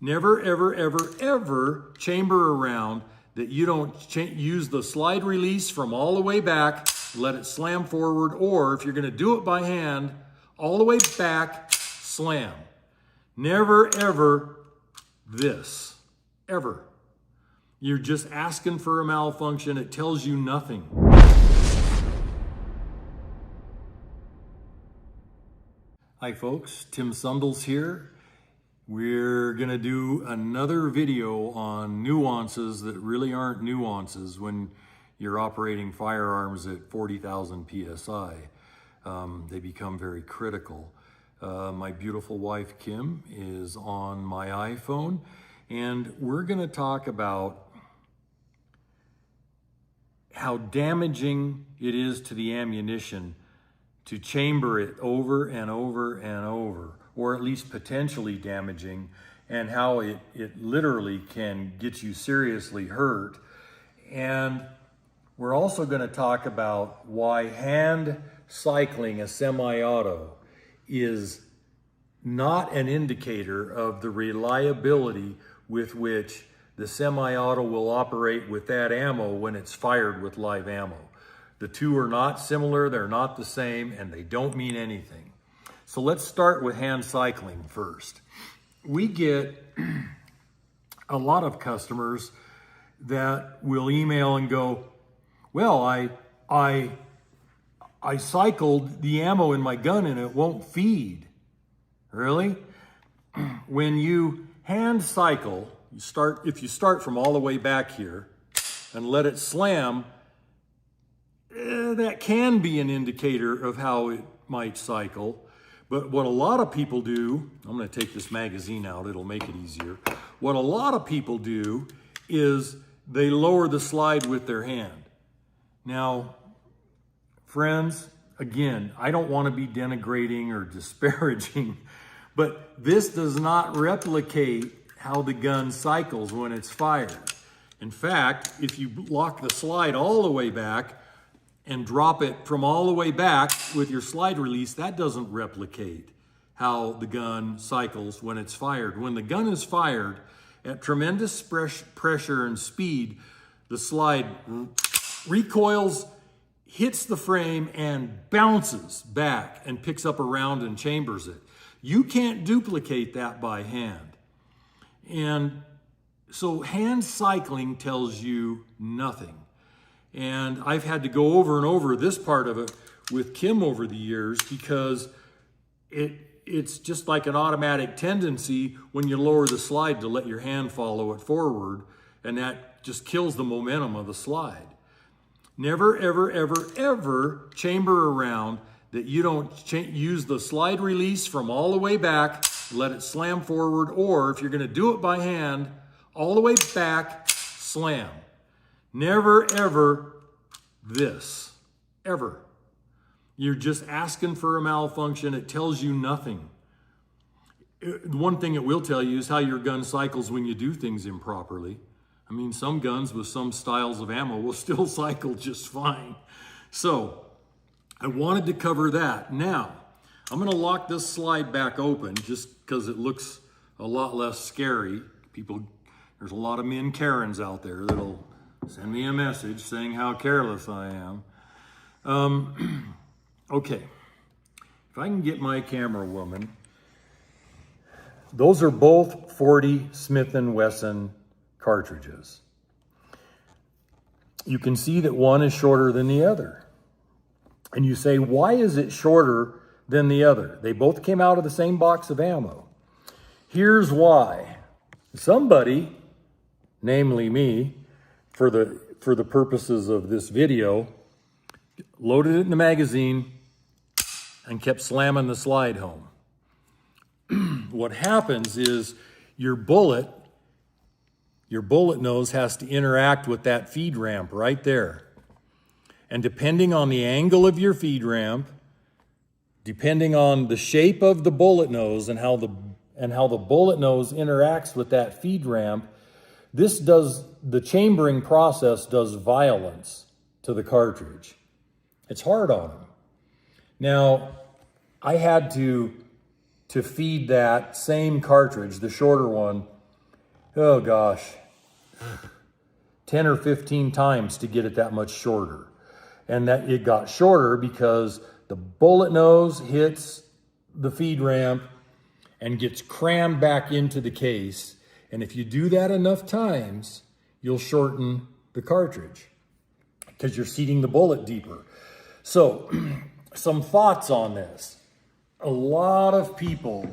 Never, ever, ever, ever chamber around that you don't use the slide release from all the way back, let it slam forward, or if you're going to do it by hand, all the way back, slam. Never, ever this, ever. You're just asking for a malfunction. It tells you nothing. Hi folks, Tim Sundles here. We're gonna do another video on nuances that really aren't nuances when you're operating firearms at 40,000 PSI. They become very critical. My beautiful wife, Kim, is on my iPhone, and we're gonna talk about how damaging it is to the ammunition to chamber it over and over and over, or at least potentially damaging, and how it literally can get you seriously hurt. And we're also going to talk about why hand cycling a semi-auto is not an indicator of the reliability with which the semi-auto will operate with that ammo when it's fired with live ammo. The two are not similar, they're not the same, and they don't mean anything. So let's start with hand cycling first. We get a lot of customers that will email and go, well, I cycled the ammo in my gun and it won't feed. Really? When you hand cycle, if you start from all the way back here and let it slam, that can be an indicator of how it might cycle. But what a lot of people do, I'm going to take this magazine out, it'll make it easier. What a lot of people do is they lower the slide with their hand. Now, friends, again, I don't want to be denigrating or disparaging, but this does not replicate how the gun cycles when it's fired. In fact, if you lock the slide all the way back and drop it from all the way back with your slide release, that doesn't replicate how the gun cycles when it's fired. When the gun is fired at tremendous pressure and speed, the slide recoils, hits the frame, and bounces back and picks up a round and chambers it. You can't duplicate that by hand. And so hand cycling tells you nothing. And I've had to go over and over this part of it with Kim over the years because it's just like an automatic tendency when you lower the slide to let your hand follow it forward, and that just kills the momentum of the slide. Never, ever, ever, ever chamber around that you don't use the slide release from all the way back, let it slam forward, or if you're going to do it by hand, all the way back, slam. Never, ever this, ever. You're just asking for a malfunction. It tells you nothing. One thing it will tell you is how your gun cycles when you do things improperly. I mean, some guns with some styles of ammo will still cycle just fine. So I wanted to cover that. Now, I'm going to lock this slide back open just because it looks a lot less scary. There's a lot of men Karens out there that'll send me a message saying how careless I am. Okay, if I can get my camera woman. Those are both 40 Smith & Wesson cartridges. You can see that one is shorter than the other. And you say, why is it shorter than the other? They both came out of the same box of ammo. Here's why. Somebody, namely me, for the purposes of this video, loaded it in the magazine and kept slamming the slide home. What happens is your bullet nose has to interact with that feed ramp right there. And depending on the angle of your feed ramp, depending on the shape of the bullet nose and how the bullet nose interacts with that feed ramp, the chambering process does violence to the cartridge. It's hard on them. Now, I had to feed that same cartridge, the shorter one, oh gosh, 10 or 15 times to get it that much shorter. And that it got shorter because the bullet nose hits the feed ramp and gets crammed back into the case. And if you do that enough times, you'll shorten the cartridge because you're seating the bullet deeper. So some thoughts on this. A lot of people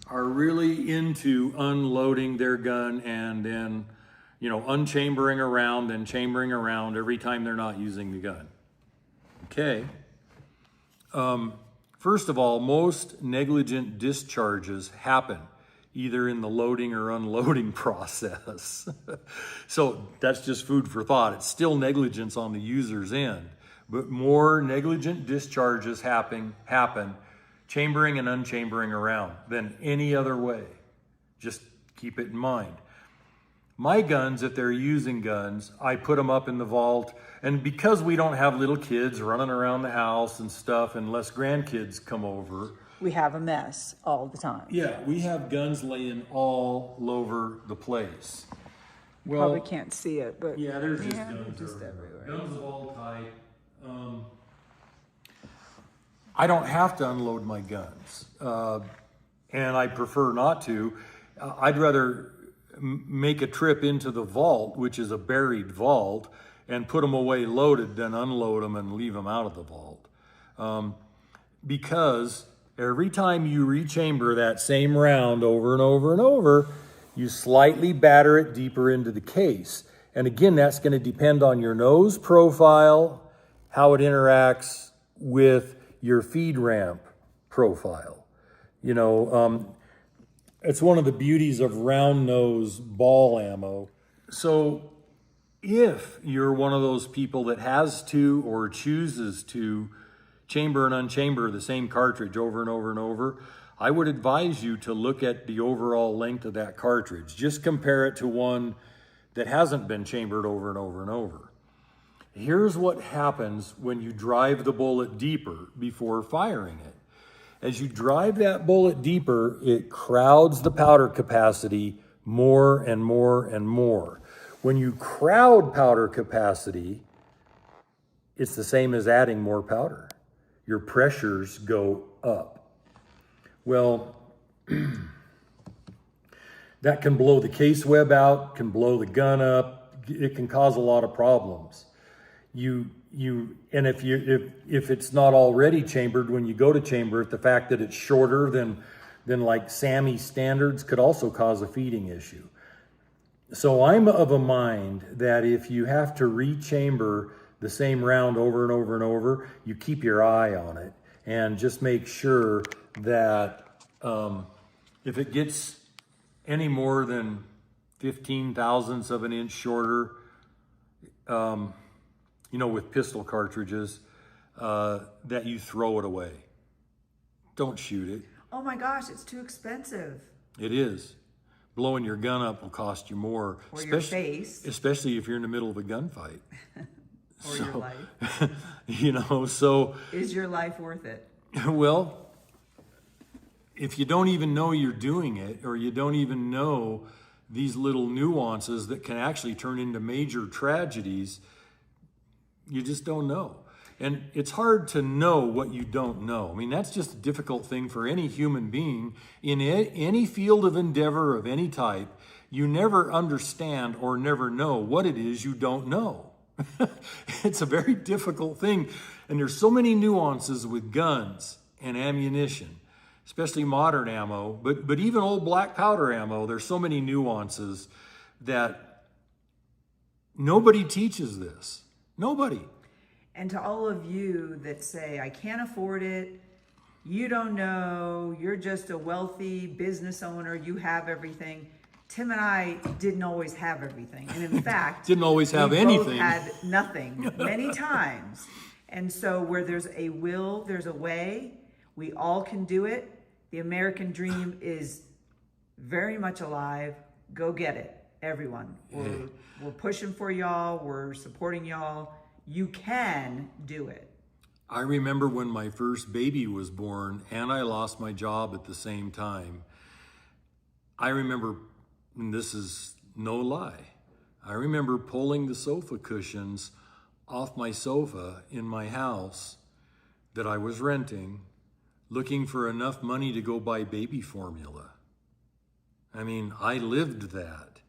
are really into unloading their gun and then, unchambering around and chambering around every time they're not using the gun. Okay. First of all, most negligent discharges happen either in the loading or unloading process. So that's just food for thought. It's still negligence on the user's end, but more negligent discharges happen chambering and unchambering around than any other way. Just keep it in mind. My guns, if they're using guns, I put them up in the vault. And because we don't have little kids running around the house and stuff, unless grandkids come over, we have a mess all the time. Yeah, we have guns laying all over the place. Well, probably can't see it, but yeah, there's just guns just everywhere. Guns of all types. I don't have to unload my guns, and I prefer not to. I'd rather make a trip into the vault, which is a buried vault, and put them away loaded than unload them and leave them out of the vault. Because every time you rechamber that same round over and over and over, you slightly batter it deeper into the case. And again, that's going to depend on your nose profile, how it interacts with your feed ramp profile. It's one of the beauties of round nose ball ammo. So if you're one of those people that has to or chooses to chamber and unchamber the same cartridge over and over and over, I would advise you to look at the overall length of that cartridge. Just compare it to one that hasn't been chambered over and over and over. Here's what happens when you drive the bullet deeper before firing it. As you drive that bullet deeper, it crowds the powder capacity more and more and more. When you crowd powder capacity, it's the same as adding more powder. Your pressures go up. Well, that can blow the case web out, can blow the gun up. It can cause a lot of problems. And if it's not already chambered when you go to chamber it, the fact that it's shorter than like SAMI standards could also cause a feeding issue. So I'm of a mind that if you have to rechamber the same round over and over and over, you keep your eye on it and just make sure that if it gets any more than 15 thousandths of an inch shorter, with pistol cartridges, that you throw it away. Don't shoot it. Oh my gosh, it's too expensive. It is. Blowing your gun up will cost you more. Or your face. Especially if you're in the middle of a gunfight. Or your life. So... Is your life worth it? Well, if you don't even know you're doing it, or you don't even know these little nuances that can actually turn into major tragedies, you just don't know. And it's hard to know what you don't know. I mean, that's just a difficult thing for any human being. In any field of endeavor of any type, you never understand or never know what it is you don't know. It's a very difficult thing. And there's so many nuances with guns and ammunition, especially modern ammo, but even old black powder ammo, there's so many nuances that nobody teaches this. Nobody. And to all of you that say, I can't afford it, you don't know, you're just a wealthy business owner, you have everything. Tim and I didn't always have everything. And in fact, didn't always have we anything. Both had nothing many times. And so where there's a will, there's a way. We all can do it. The American dream is very much alive. Go get it, everyone. We're pushing for y'all. We're supporting y'all. You can do it. I remember when my first baby was born and I lost my job at the same time. I remember, and this is no lie. I remember pulling the sofa cushions off my sofa in my house that I was renting, looking for enough money to go buy baby formula. I mean, I lived that.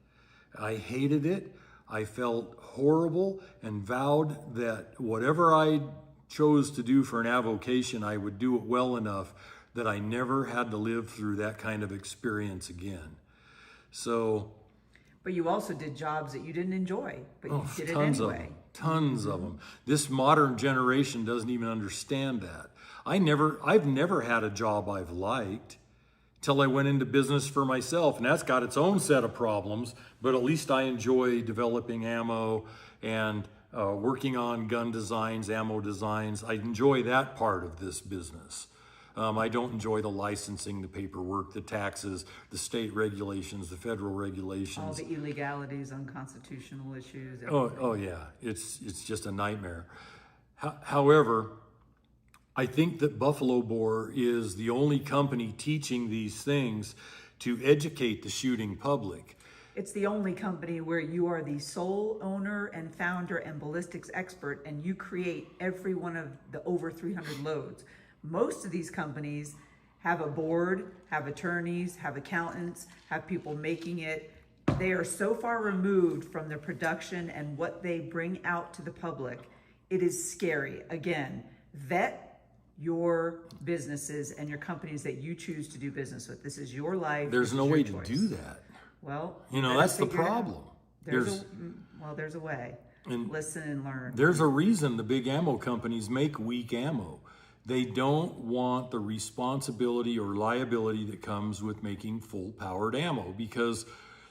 I hated it. I felt horrible and vowed that whatever I chose to do for an avocation, I would do it well enough that I never had to live through that kind of experience again. So, but you also did jobs that you didn't enjoy, but you did it tons anyway. of them, tons of them. This modern generation doesn't even understand that. I've never had a job I've liked till I went into business for myself, and that's got its own set of problems, but at least I enjoy developing ammo and working on gun designs, ammo designs. I enjoy that part of this business. I don't enjoy the licensing, the paperwork, the taxes, the state regulations, the federal regulations. All the illegalities, unconstitutional issues. Oh yeah, it's just a nightmare. However, I think that Buffalo Bore is the only company teaching these things to educate the shooting public. It's the only company where you are the sole owner and founder and ballistics expert, and you create every one of the over 300 loads. Most of these companies have a board, have attorneys, have accountants, have people making it. They are so far removed from the production and what they bring out to the public. It is scary. Again, vet your businesses and your companies that you choose to do business with. This is your life. There's no way to do that. Well, that's the problem. There's a way. And listen and learn. There's a reason the big ammo companies make weak ammo. They don't want the responsibility or liability that comes with making full-powered ammo, because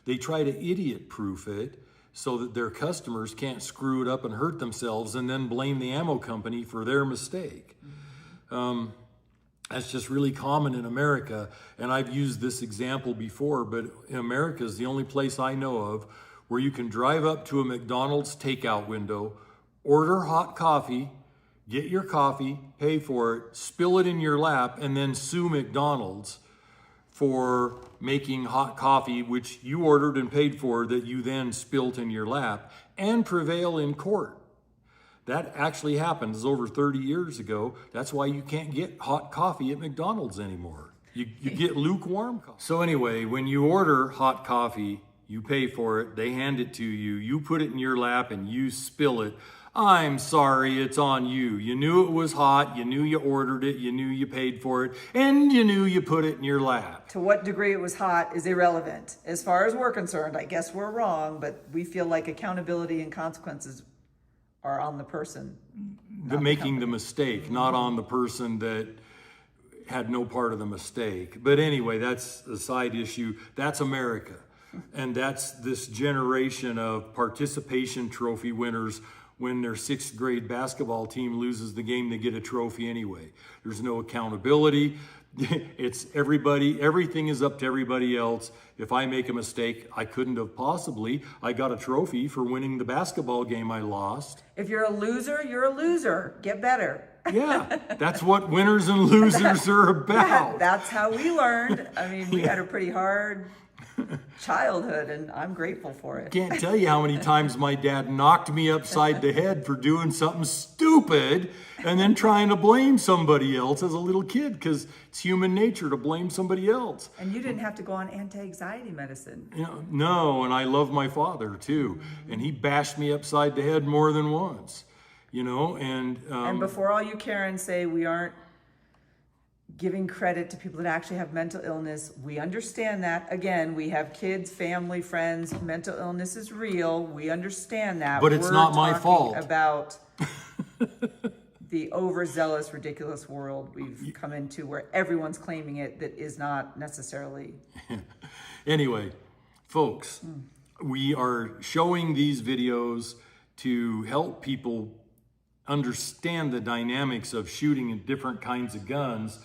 they try to idiot-proof it so that their customers can't screw it up and hurt themselves and then blame the ammo company for their mistake. That's just really common in America, and I've used this example before, but America is the only place I know of where you can drive up to a McDonald's takeout window, order hot coffee, get your coffee, pay for it, spill it in your lap, and then sue McDonald's for making hot coffee, which you ordered and paid for, that you then spilt in your lap, and prevail in court. That actually happened. It's over 30 years ago. That's why you can't get hot coffee at McDonald's anymore. You get lukewarm coffee. So anyway, when you order hot coffee, you pay for it, they hand it to you, you put it in your lap and you spill it. I'm sorry, it's on you. You knew it was hot, you knew you ordered it, you knew you paid for it, and you knew you put it in your lap. To what degree it was hot is irrelevant. As far as we're concerned, I guess we're wrong, but we feel like accountability and consequences are on the person. Making the mistake, not on the person that had no part of the mistake. But anyway, that's a side issue. That's America. And that's this generation of participation trophy winners. When their 6th grade basketball team loses the game, they get a trophy anyway. There's no accountability. It's everything is up to everybody else. If I make a mistake, I couldn't have possibly. I got a trophy for winning the basketball game I lost. If you're a loser, you're a loser. Get better. Yeah, that's what winners and losers are about. That's how we learned. I mean, we had a pretty hard childhood, and I'm grateful for it. Can't tell you how many times my dad knocked me upside the head for doing something stupid and then trying to blame somebody else as a little kid, because it's human nature to blame somebody else. And you didn't have to go on anti-anxiety medicine. No, and I love my father too, and he bashed me upside the head more than once, and before all you Karens say we aren't giving credit to people that actually have mental illness, we understand that. Again, we have kids, family, friends. Mental illness is real. We understand that. But it's not my fault. About the overzealous, ridiculous world we've come into, where everyone's claiming it that is not necessarily. Anyway, folks, we are showing these videos to help people understand the dynamics of shooting at different kinds of guns.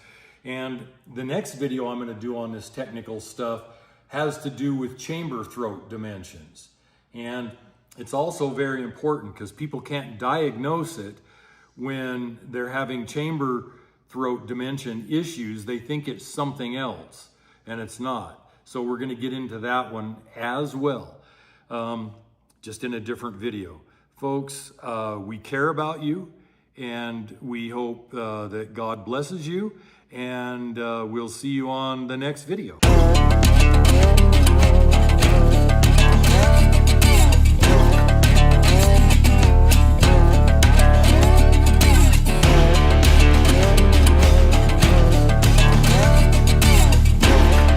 And the next video I'm going to do on this technical stuff has to do with chamber throat dimensions. And it's also very important because people can't diagnose it when they're having chamber throat dimension issues. They think it's something else, and it's not. So we're going to get into that one as well. just in a different video. Folks, we care about you, and we hope that God blesses you, and we'll see you on the next video.